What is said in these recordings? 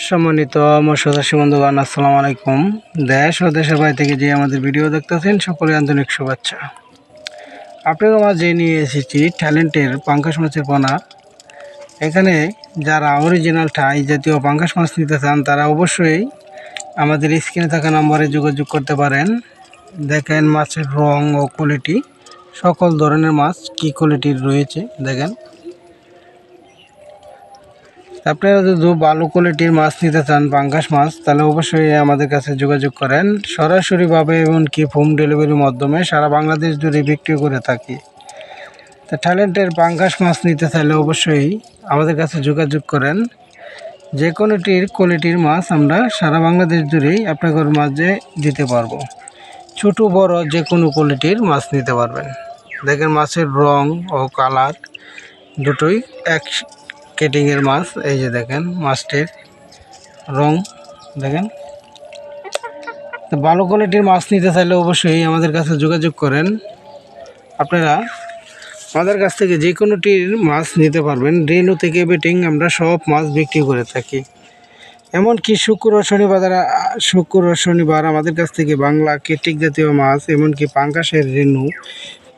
সম্মানিত মৎস্যচাষী বন্ধুগণ, আসসালামু আলাইকুম। দেশ ও দেশের বাইরে থেকে যে আমাদের ভিডিও দেখতেছেন সকলে আন্তরিক শুভেচ্ছা। আপনাদের মাঝে নিয়ে এসেছি ট্যালেন্টের পাঙ্গাস মাছের পোনা। এখানে যারা অরিজিনাল টাই জাতীয় পাঙ্গাস মাছ নিতে চান তারা অবশ্যই আমাদের স্ক্রিনে থাকা নম্বরে যোগাযোগ করতে পারেন। দেখেন মাছের রং ও কোয়ালিটি, সকল ধরনের মাছ কী কোয়ালিটির রয়েছে দেখেন। আপনারা যদি ভালো কোয়ালিটির মাছ নিতে চান পাঙ্গাস মাছ, তাহলে অবশ্যই আমাদের কাছে যোগাযোগ করেন। সরাসরিভাবে এমনকি হোম ডেলিভারির মাধ্যমে সারা বাংলাদেশ জুড়ে বিক্রি করে থাকি। তো ট্যালেন্টের পাঙ্গাস মাছ নিতে চাইলে অবশ্যই আমাদের কাছে যোগাযোগ করেন। যে কোনোটির কোয়ালিটির মাছ আমরা সারা বাংলাদেশ জুড়েই আপনাদের মাঝে দিতে পারবো। ছোট বড় যে কোনো কোয়ালিটির মাছ নিতে পারবেন। দেখেন মাছের রং ও কালার দুটোই এক কেটিংয়ের মাছ। এই যে দেখেন মাছটির রং দেখেন। তো ভালো কোয়ালিটির মাছ নিতে চাইলে অবশ্যই আমাদের কাছে যোগাযোগ করেন। আপনারা আমাদের কাছ থেকে যে কোনোটির মাছ নিতে পারবেন। রেনু থেকে বেটিং আমরা সব মাছ বিক্রি করে থাকি। এমনকি শুক্র ও শনিবার আমাদের কাছ থেকে বাংলা কেটিক জাতীয় মাছ, এমনকি পাঙ্গাসের রেনু,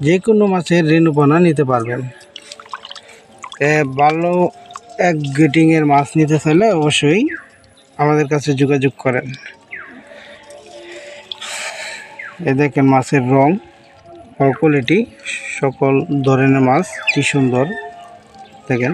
যে কোনো মাছের রেনু পোনা নিতে পারবেন। ভালো এক গেটিংয়ের মাছ নিতে চাইলে অবশ্যই আমাদের কাছে যোগাযোগ করেন। এ দেখেন মাছের রং ও কোয়ালিটি, সকল ধরনের মাছ কি সুন্দর দেখেন।